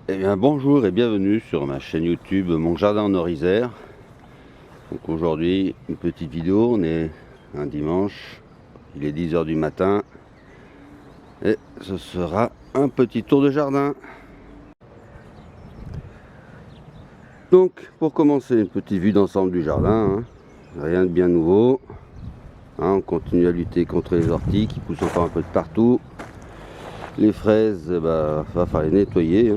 Eh bien bonjour et bienvenue sur ma chaîne YouTube Mon Jardin en Orisère. Donc aujourd'hui une petite vidéo, on est un dimanche, il est 10 h du matin et ce sera un petit tour de jardin. Donc pour commencer, une petite vue d'ensemble du jardin, rien de bien nouveau. On continue à lutter contre les orties qui poussent encore un peu de partout. Les fraises, va falloir les nettoyer.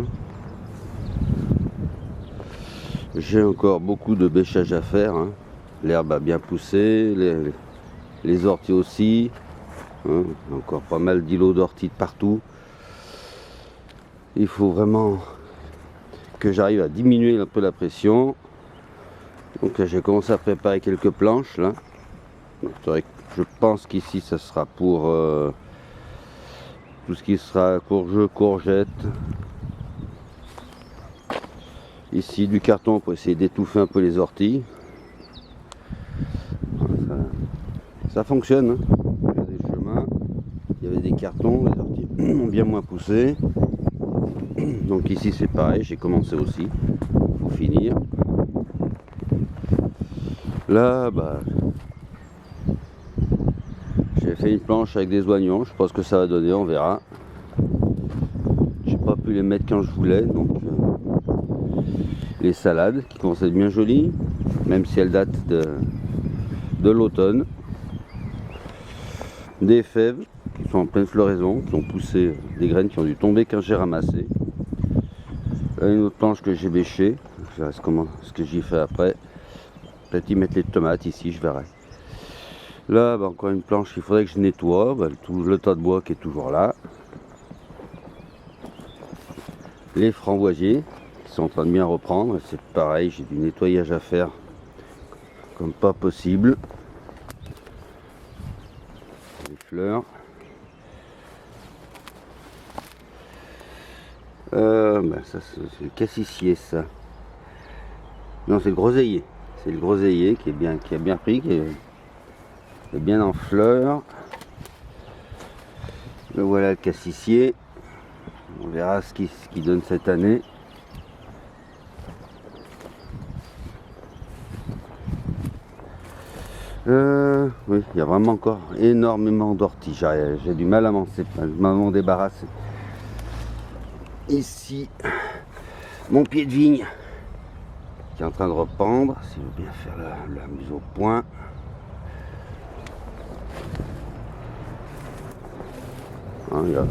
J'ai encore beaucoup de bêchage à faire. L'herbe a bien poussé, les orties aussi. Encore pas mal d'îlots d'orties de partout. Il faut vraiment que j'arrive à diminuer un peu la pression. Donc j'ai commencé à préparer quelques planches là. Donc, je pense qu'ici ça sera pour tout ce qui sera courgettes. Ici du carton pour essayer d'étouffer un peu les orties. Ça fonctionne. Il y a des chemins, il y avait des cartons, les orties ont bien moins poussé. Donc ici c'est pareil, j'ai commencé aussi. Il faut finir. Là, j'ai fait une planche avec des oignons. Je pense que ça va donner, on verra. J'ai pas pu les mettre quand je voulais, donc les salades qui commencent à être bien jolies, même si elles datent de l'automne. Des fèves qui sont en pleine floraison, qui ont poussé des graines qui ont dû tomber quand j'ai ramassé. Là, une autre planche que j'ai bêchée. Je verrai ce que j'y fais après. Peut-être y mettre les tomates ici, je verrai. Là, encore une planche qu'il faudrait que je nettoie. Tout le tas de bois qui est toujours là. Les framboisiers qui sont en train de bien reprendre. C'est pareil, j'ai du nettoyage à faire comme pas possible. Les fleurs. Ça c'est le cassissier, ça. Non, c'est le groseillier. C'est le groseillier qui a bien pris, qui est bien en fleurs. Le voilà, le cassissier. On verra ce qui donne cette année. Oui, il y a vraiment encore énormément d'orties. J'ai du mal à m'en débarrasser. Ici, mon pied de vigne qui est en train de reprendre. Si je veux bien faire la mise au point. Il n'y a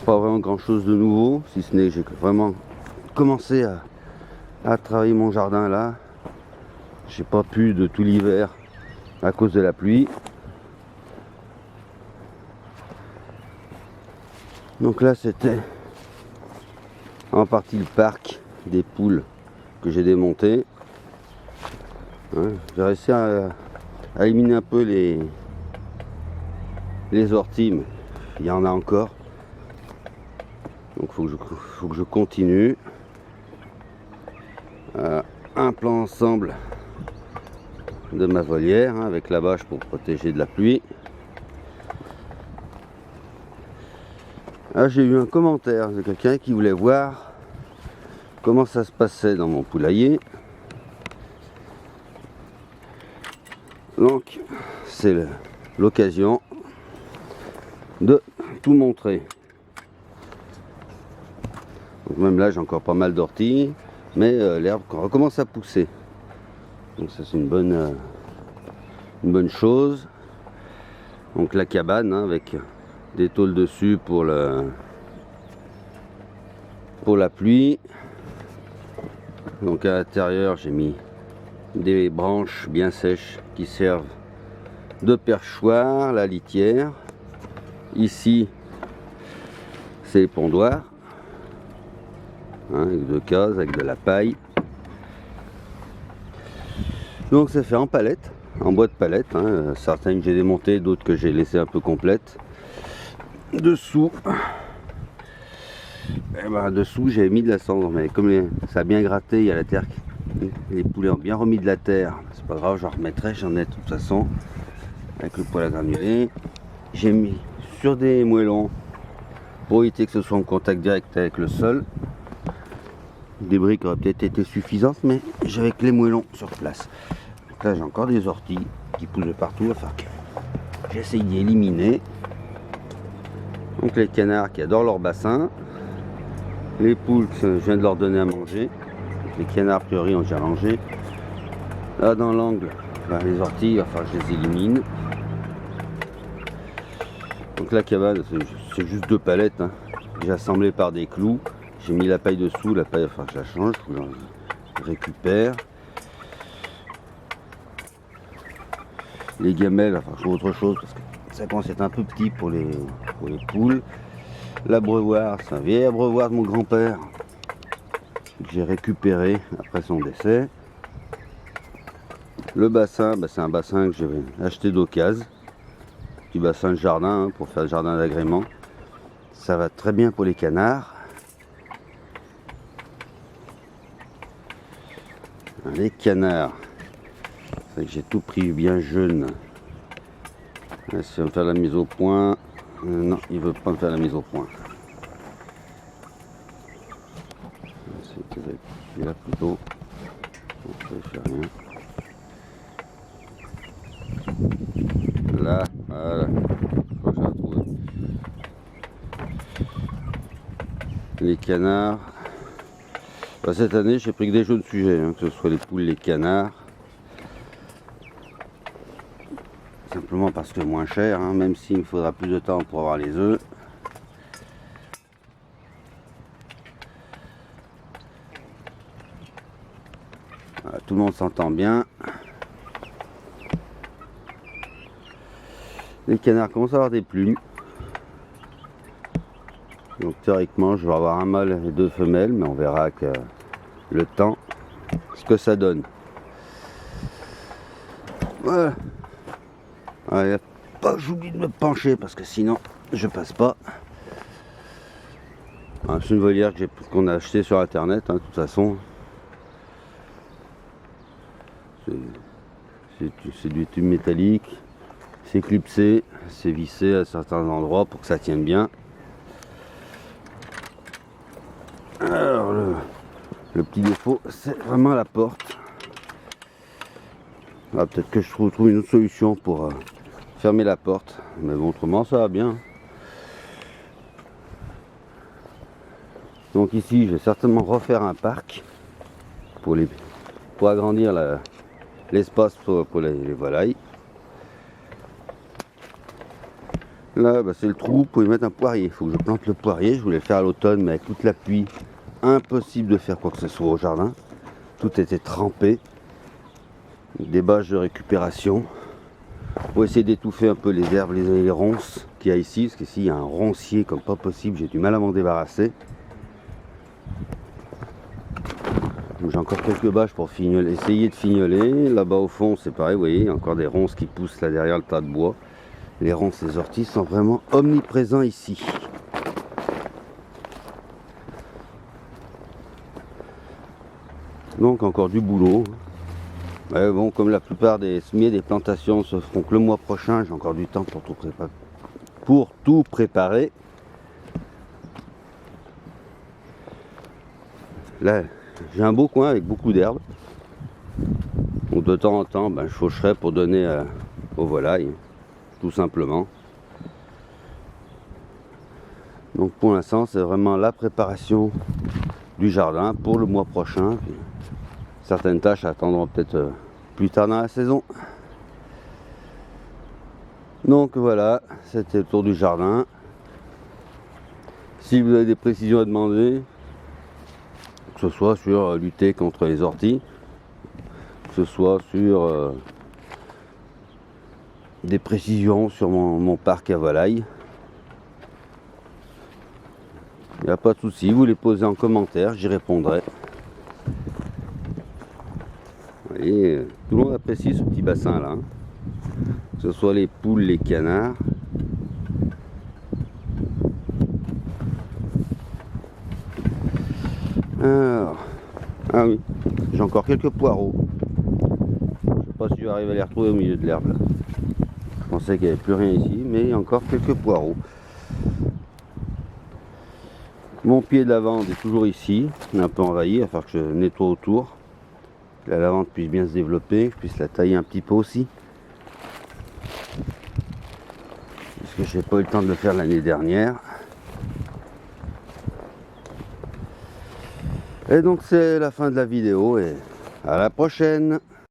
pas vraiment grand chose de nouveau, si ce n'est que j'ai vraiment commencé à travailler mon jardin là. J'ai pas pu de tout l'hiver à cause de la pluie. Donc là c'était en partie le parc des poules que j'ai démonté. J'ai réussi à éliminer un peu les orties, mais il y en a encore. Donc faut que je continue. Un plan ensemble de ma volière avec la bâche pour protéger de la pluie. J'ai eu un commentaire de quelqu'un qui voulait voir comment ça se passait dans mon poulailler. Donc c'est l'occasion de tout montrer. Donc même là j'ai encore pas mal d'orties, mais l'herbe recommence à pousser. Donc ça c'est une bonne chose. Donc la cabane avec des tôles dessus pour la pluie. Donc à l'intérieur j'ai mis des branches bien sèches qui servent de perchoir, la litière. Ici c'est les pondoirs, avec 2 cases, avec de la paille. Donc c'est fait en palette, en bois de palette, certaines que j'ai démontées, d'autres que j'ai laissées un peu complètes. Dessous, dessous j'ai mis de la cendre, mais comme ça a bien gratté, il y a la terre, les poulets ont bien remis de la terre, c'est pas grave, j'en remettrai, j'en ai de toute façon, avec le poêle à granuler. J'ai mis sur des moellons pour éviter que ce soit en contact direct avec le sol. Des briques auraient peut-être été suffisantes, mais j'avais que les moellons sur place. Donc là j'ai encore des orties qui poussent de partout, enfin que j'essaye d'y éliminer. Donc les canards qui adorent leur bassin, les poules que je viens de leur donner à manger, les canards a priori ont déjà mangé. Là dans l'angle, les orties, il va falloir que je les élimine. Donc la cabane, c'est juste 2 palettes, hein. J'ai assemblé par des clous. J'ai mis la paille dessous, la paille, il va falloir que je la change, je récupère. Les gamelles, enfin je trouve autre chose parce que ça commence à être un peu petit pour les poules. L'abreuvoir, c'est un vieil abreuvoir de mon grand-père que j'ai récupéré après son décès. Le bassin, c'est un bassin que j'ai acheté d'occasion. Petit bassin de jardin, hein, pour faire le jardin d'agrément. Ça va très bien pour les canards. Les canards, c'est que j'ai tout pris bien jeune. Là, si on va me faire la mise au point, non, il veut pas me faire la mise au point. C'est là plutôt. Je ne fais rien. Là, voilà. Je crois que j'ai retrouvé. Les canards. Cette année, j'ai pris que des jeunes sujets, hein, que ce soit les poules, les canards. Simplement parce que moins cher, hein, même s'il me faudra plus de temps pour avoir les œufs. Voilà, tout le monde s'entend bien. Les canards commencent à avoir des plumes. Donc théoriquement, je vais avoir un mâle et 2 femelles, mais on verra que le temps, ce que ça donne. Voilà. Il faut pas que j'oublie de me pencher parce que sinon je passe pas. C'est une volière qu'on a acheté sur internet, hein, de toute façon. C'est du tube métallique, c'est clipsé, c'est vissé à certains endroits pour que ça tienne bien. Alors le petit défaut, c'est vraiment la porte. Peut-être que je trouve une autre solution pour fermer la porte, mais bon, autrement ça va bien. Donc ici, je vais certainement refaire un parc pour agrandir l'espace pour les volailles. Là, c'est le trou pour y mettre un poirier. Il faut que je plante le poirier. Je voulais le faire à l'automne, mais avec toute la pluie, impossible de faire quoi que ce soit au jardin. Tout était trempé. Des bâches de récupération. Pour essayer d'étouffer un peu les herbes, les ronces qu'il y a ici. Parce qu'ici, il y a un roncier comme pas possible. J'ai du mal à m'en débarrasser. J'ai encore quelques bâches pour essayer de fignoler. Là-bas au fond, c'est pareil, vous voyez, il y a encore des ronces qui poussent là derrière le tas de bois. Les ronces et les orties sont vraiment omniprésents ici. Donc encore du boulot. Mais bon, comme la plupart des semis, des plantations se feront que le mois prochain, j'ai encore du temps pour tout préparer. Là, j'ai un beau coin avec beaucoup d'herbes. Donc de temps en temps, je faucherai pour donner aux volailles, tout simplement. Donc pour l'instant, c'est vraiment la préparation du jardin pour le mois prochain. Puis certaines tâches attendront peut-être plus tard dans la saison. Donc voilà, c'était le tour du jardin. Si vous avez des précisions à demander, que ce soit sur lutter contre les orties, que ce soit sur des précisions sur mon parc à volailles, il n'y a pas de souci, vous les posez en commentaire, j'y répondrai. Vous voyez, tout le monde apprécie ce petit bassin là, hein. Que ce soit les poules, les canards. Alors, ah oui, j'ai encore quelques poireaux. Je ne sais pas si je vais arriver à les retrouver au milieu de l'herbe là. Je pensais qu'il n'y avait plus rien ici, mais il y a encore quelques poireaux. Mon pied de lavande est toujours ici, il est un peu envahi, il va falloir que je nettoie autour. Que la lavande puisse bien se développer, que je puisse la tailler un petit peu aussi. Parce que j'ai pas eu le temps de le faire l'année dernière. Et donc c'est la fin de la vidéo et à la prochaine.